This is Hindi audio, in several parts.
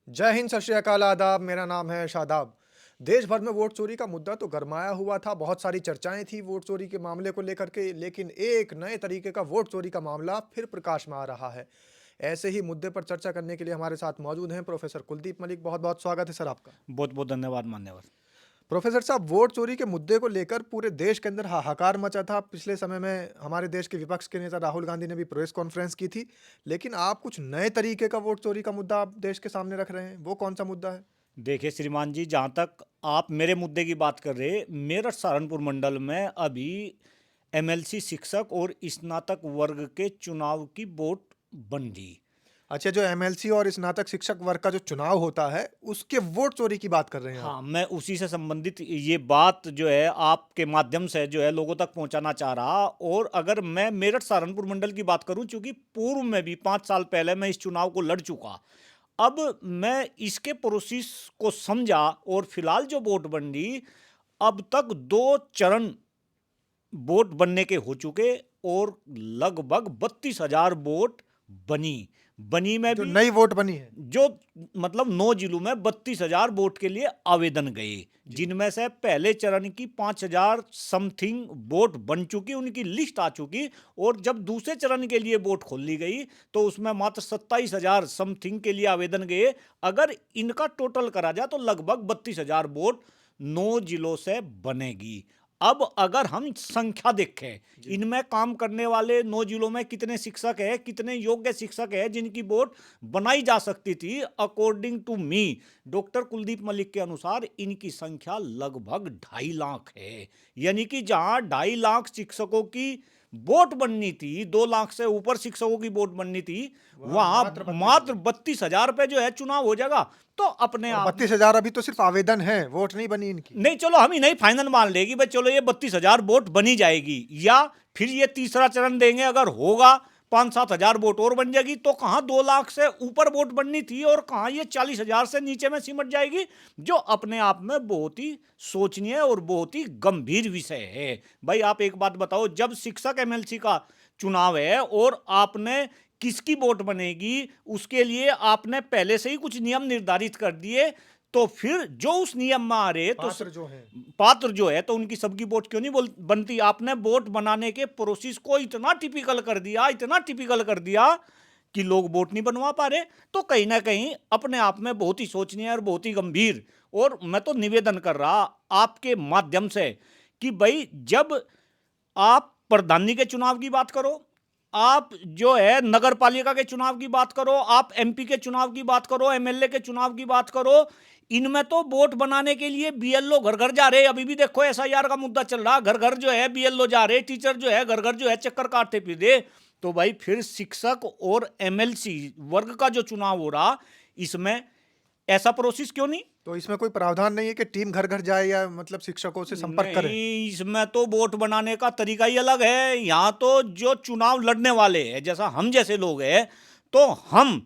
जय हिंद, सत श्री अकाल, आदाब। मेरा नाम है शादाब। देश भर में वोट चोरी का मुद्दा तो गरमाया हुआ था। बहुत सारी चर्चाएं थी वोट चोरी के मामले को लेकर के, लेकिन एक नए तरीके का वोट चोरी का मामला फिर प्रकाश में आ रहा है। ऐसे ही मुद्दे पर चर्चा करने के लिए हमारे साथ मौजूद हैं प्रोफेसर कुलदीप मलिक। बहुत बहुत स्वागत है सर आपका। बहुत बहुत धन्यवाद मान्यवर। प्रोफेसर साहब, वोट चोरी के मुद्दे को लेकर पूरे देश के अंदर हाहाकार मचा था। पिछले समय में हमारे देश के विपक्ष के नेता राहुल गांधी ने भी प्रेस कॉन्फ्रेंस की थी, लेकिन आप कुछ नए तरीके का वोट चोरी का मुद्दा आप देश के सामने रख रहे हैं। वो कौन सा मुद्दा है? देखिए श्रीमान जी, जहाँ तक आप मेरे मुद्दे की बात कर रहे, मेरठ सहारनपुर मंडल में अभी एमएलसी शिक्षक और स्नातक वर्ग के चुनाव की वोट बन गई। अच्छा, जो एमएलसी और स्नातक शिक्षक वर्ग का जो चुनाव होता है, उसके वोट चोरी की बात कर रहे हैं आप? हाँ, मैं उसी से संबंधित ये बात जो है आपके माध्यम से जो है लोगों तक पहुंचाना चाह रहा। और अगर मैं मेरठ सहारनपुर मंडल की बात करूं, चूंकि पूर्व में भी 5 साल पहले मैं इस चुनाव को लड़ चुका, अब मैं इसके प्रोसेस को समझा और फिलहाल जो वोट बन रही, अब तक 2 चरण वोट बनने के हो चुके और लगभग 32,000 वोट बनी बनी में जो भी नई वोट बनी है। जो मतलब 9 जिलों में 32,000 वोट के लिए आवेदन गए, जिनमें से पहले चरण की 5,000 समथिंग वोट बन चुकी, उनकी लिस्ट आ चुकी। और जब दूसरे चरण के लिए वोट खोल ली गई तो उसमें मात्र 27,000 समथिंग के लिए आवेदन गए। अगर इनका टोटल करा जाए तो लगभग 32,000 वोट 9 जिलों से बनेगी। अब अगर हम संख्या देखें, इनमें काम करने वाले 9 जिलों में कितने शिक्षक है, कितने योग्य शिक्षक है जिनकी वोट बनाई जा सकती थी, according to me, doctor Kuldeep Malik के अनुसार इनकी संख्या लगभग 2.5 लाख है। यानी कि जहां 2.5 लाख शिक्षकों की वोट बननी थी, 2 लाख से ऊपर शिक्षकों की वोट बननी थी, वहां मात्र 32,000 पे जो है चुनाव हो जाएगा। तो अपने और आप 32,000 अभी तो सिर्फ आवेदन है, वोट नहीं बनी इनकी। नहीं, चलो हम ही नहीं फाइनल मान लेगी भाई, चलो ये 32,000 वोट बनी जाएगी, या फिर ये तीसरा चरण देंगे, अगर होगा 5-7 हजार वोट और बन जाएगी, तो कहां 2 लाख से ऊपर वोट बननी थी और कहां ये 40,000 से नीचे में सिमट जाएगी, जो अपने आप में बहुत ही सोचनीय और बहुत ही गंभीर विषय है। भाई आप एक बात बताओ, जब शिक्षक एमएलसी का चुनाव है और आपने किसकी वोट बनेगी उसके लिए आपने पहले से ही कुछ नियम निर्धारित कर दिए, तो फिर जो उस नियम में आ रहे तो पात्र जो है तो उनकी सबकी वोट क्यों नहीं बनती? आपने वोट बनाने के प्रोसेस को इतना टिपिकल कर दिया, इतना टिपिकल कर दिया कि लोग वोट नहीं बनवा पा रहे। तो कहीं ना कहीं अपने आप में बहुत ही सोचनीय और बहुत ही गंभीर। और मैं तो निवेदन कर रहा आपके माध्यम से कि भाई, जब आप प्रधानी के चुनाव की बात करो, आप जो है नगर पालिका के चुनाव की बात करो, आप एमपी के चुनाव की बात करो, एमएलए के चुनाव की बात करो, इनमें तो वोट बनाने के लिए बीएलओ घर घर जा रहे। अभी भी देखो एसआईआर का मुद्दा चल रहा, घर घर जो है बीएलओ जा रहे, टीचर जो है घर घर जो है चक्कर काटते फिर। तो भाई फिर शिक्षक और एमएलसी वर्ग का जो चुनाव हो रहा, इसमें ऐसा प्रोसेस क्यों नहीं? तो इसमें कोई प्रावधान नहीं है कि टीम घर घर जाए या मतलब शिक्षकों से संपर्क करे? नहीं, इसमें तो वोट बनाने का तरीका ही अलग है। यहाँ तो जो चुनाव लड़ने वाले हैं, जैसा हम जैसे लोग हैं, तो हम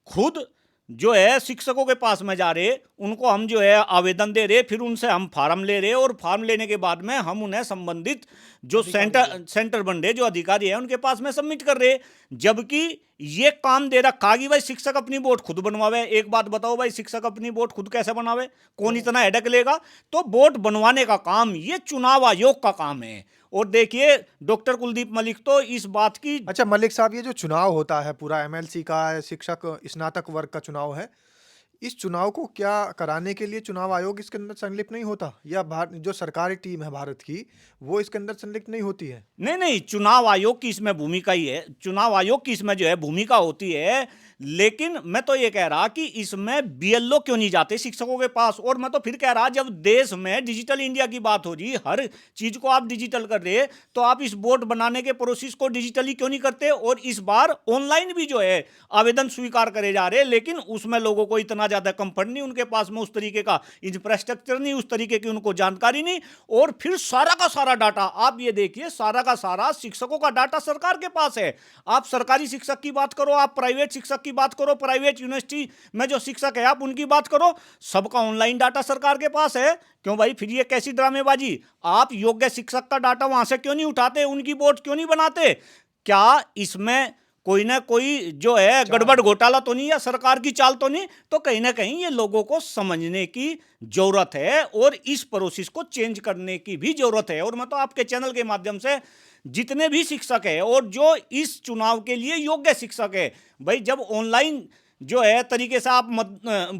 खुद जो है शिक्षकों के पास में जा रहे, उनको हम जो है आवेदन दे रहे, फिर उनसे हम फार्म ले रहे, और फार्म लेने के बाद में हम उन्हें संबंधित जो सेंटर बन रहे, जो अधिकारी है, उनके पास में सबमिट कर रहे। जबकि ये काम दे रखा कि भाई शिक्षक अपनी वोट खुद बनवावे। एक बात बताओ भाई, शिक्षक अपनी वोट खुद कैसे बनावे? कौन इतना हेडक लेगा? तो वोट बनवाने का काम ये चुनाव आयोग का काम है। और देखिए डॉक्टर कुलदीप मलिक तो इस बात की। अच्छा मलिक साहब, ये जो चुनाव होता है पूरा एमएलसी का, शिक्षक स्नातक वर्ग का चुनाव है, इस चुनाव को क्या कराने के लिए चुनाव आयोग इसके अंदर संलिप्त नहीं होता, या जो सरकारी टीम है भारत की वो इसके अंदर संलिप्त नहीं होती है? नहीं नहीं, चुनाव आयोग की इसमें भूमिका ही है, चुनाव आयोग की इसमें जो है भूमिका होती है। लेकिन मैं तो ये कह रहा कि इसमें बीएलओ क्यों नहीं जाते शिक्षकों के पास? और मैं तो फिर कह रहा, जब देश में डिजिटल इंडिया की बात हो रही, हर चीज को आप डिजिटल कर रहे, तो आप इस वोट बनाने के प्रोसेस को डिजिटली क्यों नहीं करते? और इस बार ऑनलाइन भी जो है आवेदन स्वीकार करे जा रहे, लेकिन उसमें लोगों को इतना ज्यादा कंफर्ट नहीं, उनके पास में उस तरीके का इंफ्रास्ट्रक्चर नहीं, उस तरीके की उनको जानकारी नहीं। और फिर सारा का सारा डाटा आप ये देखिए, सारा का सारा शिक्षकों का डाटा सरकार के पास है। आप सरकारी शिक्षक की बात करो, आप प्राइवेट शिक्षक की बात करो, प्राइवेट यूनिवर्सिटी में जो शिक्षक है आप उनकी बात करो, सबका ऑनलाइन डाटा सरकार के पास है। क्यों भाई, फिर ये कैसी ड्रामेबाजी? आप योग्य शिक्षक का डाटा वहां से क्यों नहीं उठाते, उनकी वोट क्यों नहीं बनाते? क्या इसमें कोई ना कोई जो है गड़बड़ घोटाला तो नहीं, या सरकार की चाल तो नहीं। तो कहीं ना कहीं ये लोगों को समझने की जरूरत है और इस प्रोसेस को चेंज करने की भी जरूरत है। और मैं तो आपके चैनल के माध्यम से जितने भी शिक्षक है और जो इस चुनाव के लिए योग्य शिक्षक है, भाई जब ऑनलाइन जो है तरीके से आप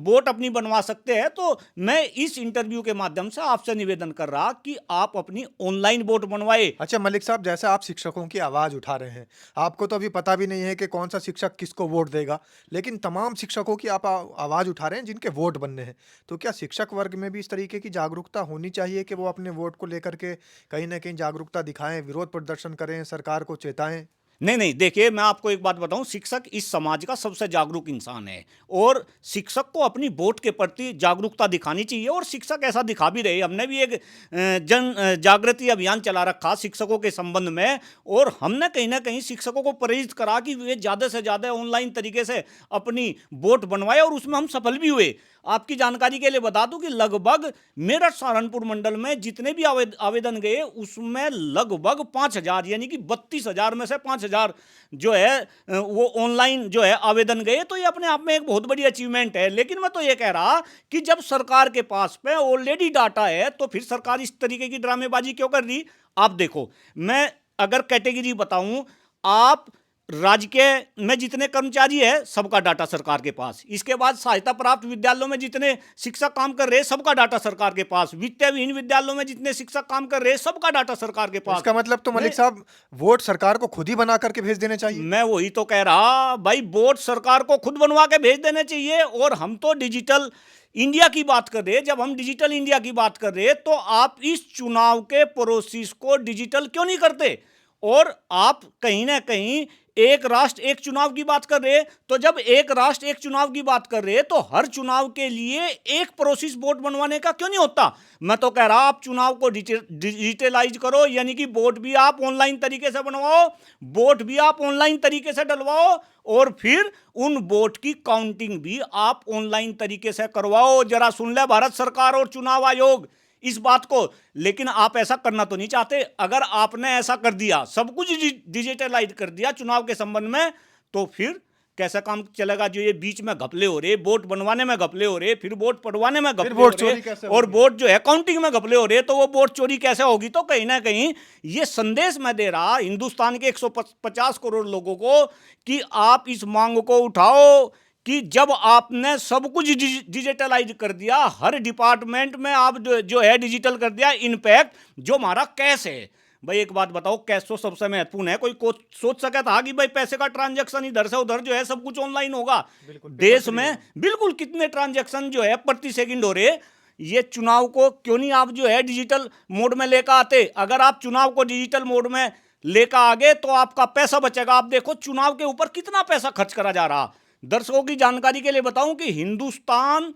वोट अपनी बनवा सकते हैं, तो मैं इस इंटरव्यू के माध्यम से आपसे निवेदन कर रहा कि आप अपनी ऑनलाइन वोट बनवाए। अच्छा मलिक साहब, जैसे आप शिक्षकों की आवाज़ उठा रहे हैं, आपको तो अभी पता भी नहीं है कि कौन सा शिक्षक किसको वोट देगा, लेकिन तमाम शिक्षकों की आप आवाज़ उठा रहे हैं जिनके वोट बनने हैं। तो क्या शिक्षक वर्ग में भी इस तरीके की जागरूकता होनी चाहिए कि वो अपने वोट को लेकर के कहीं न कहीं जागरूकता दिखाएँ, विरोध प्रदर्शन करें, सरकार को चेताएँ? नहीं नहीं, देखिए मैं आपको एक बात बताऊं, शिक्षक इस समाज का सबसे जागरूक इंसान है और शिक्षक को अपनी वोट के प्रति जागरूकता दिखानी चाहिए और शिक्षक ऐसा दिखा भी रहे। हमने भी एक जन जागृति अभियान चला रखा शिक्षकों के संबंध में, और हमने कहीं ना कहीं शिक्षकों को प्रेरित करा कि वे ज़्यादा से ज़्यादा ऑनलाइन तरीके से अपनी वोट बनवाए, और उसमें हम सफल भी हुए। आपकी जानकारी के लिए बता दूं कि लगभग मेरठ सहारनपुर मंडल में जितने भी आवेदन गए उसमें लगभग 5,000 यानी कि 32,000 में से 5,000 जो है वो ऑनलाइन जो है आवेदन गए। तो ये अपने आप में एक बहुत बड़ी अचीवमेंट है। लेकिन मैं तो ये कह रहा कि जब सरकार के पास में ऑलरेडी डाटा है तो फिर सरकार इस तरीके की ड्रामेबाजी क्यों कर रही। आप देखो, मैं अगर कैटेगरी बताऊं, आप राज्य के में जितने कर्मचारी है सबका डाटा सरकार के पास, इसके बाद सहायता प्राप्त विद्यालयों में जितने शिक्षक काम कर रहे हैं सबका डाटा सरकार के पास, वित्तीयविहीन विद्यालयों में जितने शिक्षक काम कर रहे हैं सबका डाटा सरकार के पास। इसका मतलब तो मलिक साहब वोट सरकार को खुद ही बना करके भेज देने चाहिए। मैं वही तो कह रहा भाई, वोट सरकार को खुद बनवा के भेज देने चाहिए। और हम तो डिजिटल इंडिया की बात कर रहे हैं। जब हम डिजिटल इंडिया की बात कर रहे हैं तो आप इस चुनाव के प्रोसेस को डिजिटल क्यों नहीं करते। और आप कहीं ना कहीं एक राष्ट्र एक चुनाव की बात कर रहे हैं, तो जब एक राष्ट्र एक चुनाव की बात कर रहे हैं तो हर चुनाव के लिए एक प्रोसेस वोट बनवाने का क्यों नहीं होता। मैं तो कह रहा आप चुनाव को डिजिटलाइज करो, यानी कि वोट भी आप ऑनलाइन तरीके से बनवाओ, वोट भी आप ऑनलाइन तरीके से डलवाओ, और फिर उन वोट की काउंटिंग भी आप ऑनलाइन तरीके से करवाओ। जरा सुन ले भारत सरकार और चुनाव आयोग इस बात को। लेकिन आप ऐसा करना तो नहीं चाहते। अगर आपने ऐसा कर दिया, सब कुछ डिजिटलाइज कर दिया चुनाव के संबंध में, तो फिर कैसा काम चलेगा। जो ये बीच में घपले हो रहे, वोट बनवाने में घपले हो रहे, फिर वोट पड़वाने में घपले हो रहे, और वोट जो है काउंटिंग में घपले हो रहे, तो वो वोट चोरी कैसे होगी। तो कहीं ना कहीं ये संदेश मैं दे रहा हिंदुस्तान के 150 करोड़ लोगों को कि आप इस मांग को उठाओ कि जब आपने सब कुछ डिजिटलाइज कर दिया, हर डिपार्टमेंट में आप जो है डिजिटल कर दिया, इनफैक्ट जो हमारा कैश है, भाई एक बात बताओ, कैश तो सबसे महत्वपूर्ण है। कोई सोच सका था कि भाई पैसे का ट्रांजैक्शन इधर से उधर जो है सब कुछ ऑनलाइन होगा। देश में बिल्कुल कितने ट्रांजैक्शन जो है प्रति सेकंड हो रहे। ये चुनाव को क्यों नहीं आप जो है डिजिटल मोड में लेकर आते। अगर आप चुनाव को डिजिटल मोड में लेकर आ गए तो आपका पैसा बचेगा। आप देखो चुनाव के ऊपर कितना पैसा खर्च करा जा रहा। दर्शकों की जानकारी के लिए बताऊं कि हिंदुस्तान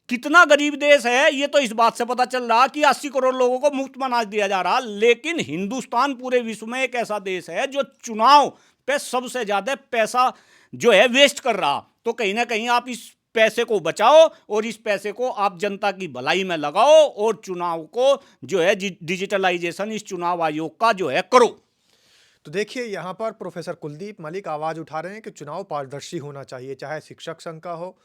कितना गरीब देश है, ये तो इस बात से पता चल रहा कि 80 करोड़ लोगों को मुफ्त में अनाज दिया जा रहा। लेकिन हिंदुस्तान पूरे विश्व में एक ऐसा देश है जो चुनाव पे सबसे ज्यादा पैसा जो है वेस्ट कर रहा। तो कहीं ना कहीं आप इस पैसे को बचाओ और इस पैसे को आप जनता की भलाई में लगाओ और चुनाव को जो है डिजिटलाइजेशन इस चुनाव आयोग का जो है करो। तो देखिए यहाँ पर प्रोफेसर कुलदीप मलिक आवाज़ उठा रहे हैं कि चुनाव पारदर्शी होना चाहिए, चाहे शिक्षक संघ का हो,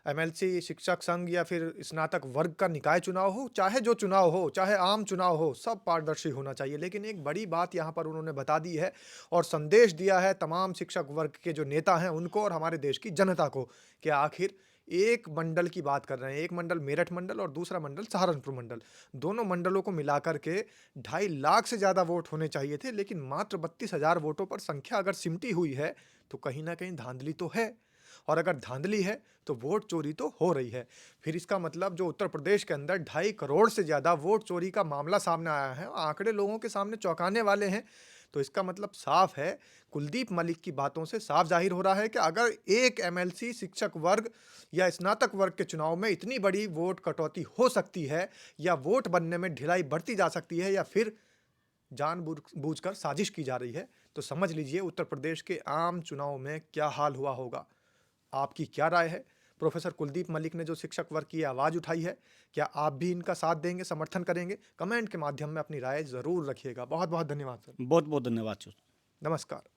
एमएलसी शिक्षक संघ या फिर स्नातक वर्ग का निकाय चुनाव हो, चाहे जो चुनाव हो, चाहे आम चुनाव हो, सब पारदर्शी होना चाहिए। लेकिन एक बड़ी बात यहाँ पर उन्होंने बता दी है और संदेश दिया है तमाम शिक्षक वर्ग के जो नेता हैं उनको और हमारे देश की जनता को कि आखिर एक मंडल की बात कर रहे हैं, एक मंडल मेरठ मंडल और दूसरा मंडल सहारनपुर मंडल, दोनों मंडलों को मिलाकर के 2.5 लाख से ज़्यादा वोट होने चाहिए थे। लेकिन मात्र 32,000 वोटों पर संख्या अगर सिमटी हुई है तो कहीं ना कहीं धांधली तो है, और अगर धांधली है तो वोट चोरी तो हो रही है। फिर इसका मतलब जो उत्तर प्रदेश के अंदर 2.5 करोड़ से ज़्यादा वोट चोरी का मामला सामने आया है, आंकड़े लोगों के सामने चौंकाने वाले हैं। तो इसका मतलब साफ है, कुलदीप मलिक की बातों से साफ जाहिर हो रहा है कि अगर एक एमएलसी शिक्षक वर्ग या स्नातक वर्ग के चुनाव में इतनी बड़ी वोट कटौती हो सकती है या वोट बनने में ढिलाई बढ़ती जा सकती है या फिर जानबूझकर साजिश की जा रही है, तो समझ लीजिए उत्तर प्रदेश के आम चुनाव में क्या हाल हुआ होगा। आपकी क्या राय है? प्रोफेसर कुलदीप मलिक ने जो शिक्षक वर्ग की आवाज़ उठाई है, क्या आप भी इनका साथ देंगे, समर्थन करेंगे? कमेंट के माध्यम में अपनी राय ज़रूर रखिएगा। बहुत बहुत धन्यवाद सर। बहुत बहुत धन्यवाद सर। नमस्कार।